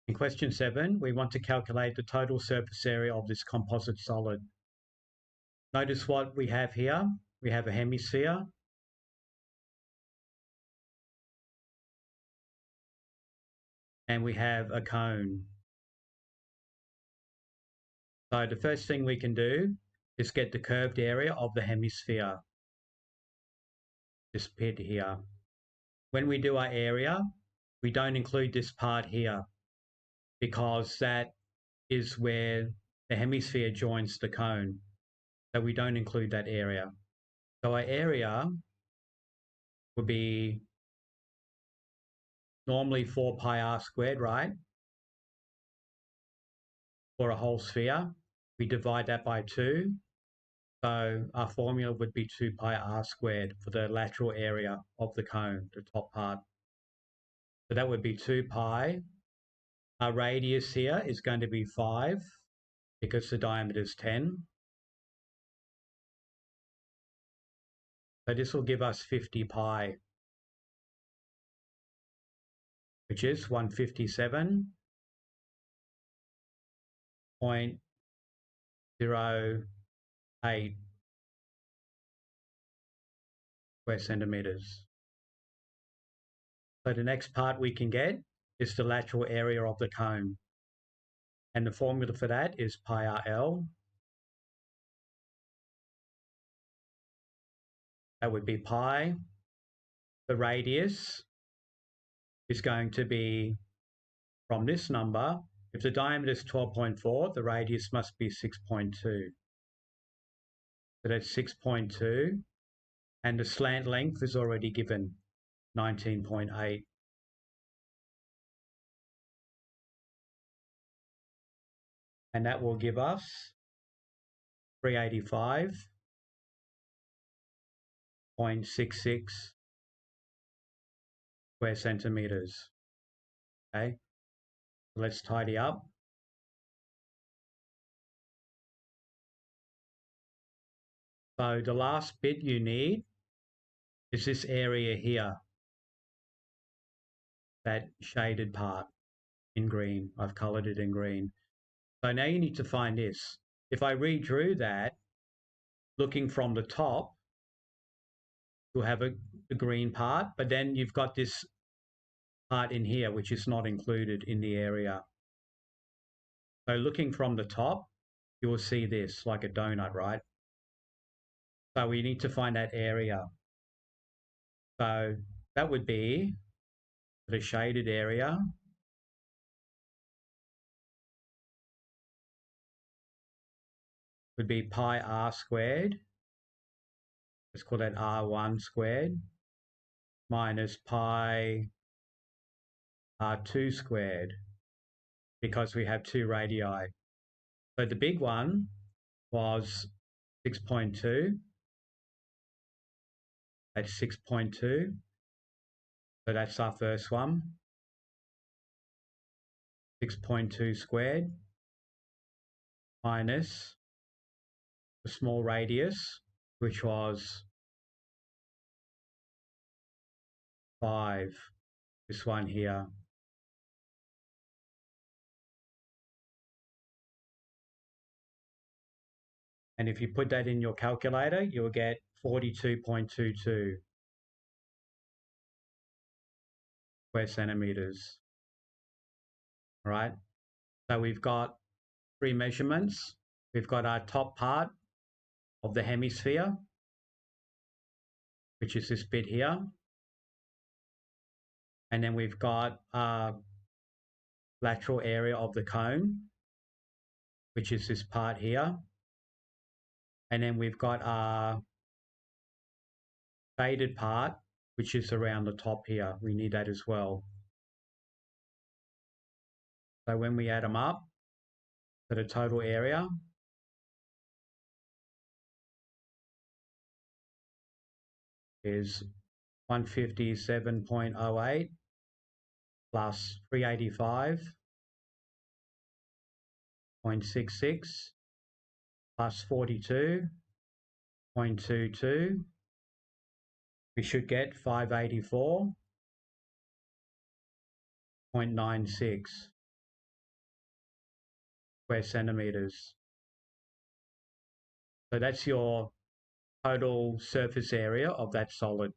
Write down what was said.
In question 7, we want to calculate the total surface area of this composite solid. Notice what we have here. We have a hemisphere. And we have a cone. So the first thing we can do is get the curved area of the hemisphere. This bit here. When we do our area, we don't include this part here because that is where the hemisphere joins the cone. So we don't include that area. So our area would be normally 4 pi r squared, right? For a whole sphere. We divide that by 2. So our formula would be 2 pi r squared for the lateral area of the cone, the top part. So that would be 2 pi. Our radius here is going to be 5 because the diameter is 10. So this will give us 50 pi, which is 157.08 square centimeters. So the next part we can get is the lateral area of the cone. And the formula for that is pi RL. That would be pi. The radius is going to be from this number. If the diameter is 12.4, the radius must be 6.2. So that's 6.2. And the slant length is already given, 19.8. And that will give us 385.66 square centimeters. Okay, let's tidy up. So the last bit you need is this area here, that shaded part in green. I've colored it in green. So now you need to find this. If I redrew that, looking from the top, you'll have the green part, but then you've got this part in here, which is not included in the area. So looking from the top, you will see this like a donut, right? So we need to find that area. So that would be the shaded area. Would be pi r squared. Let's call that r1 squared minus pi r2 squared because we have 2 radii. So the big one was 6.2. That's 6.2. So that's our first one. 6.2 squared minus the small radius, which was 5. This one here. And if you put that in your calculator, you'll get 42.22 square centimeters. All right. So we've got 3 measurements. We've got our top part of the hemisphere, which is this bit here. And then we've got our lateral area of the cone, which is this part here. And then we've got our shaded part, which is around the top here. We need that as well. So when we add them up, for the total area, is 157.08 plus 385.66 plus 42.22. We should get 584.96. square centimeters. So that's your total surface area of that solid.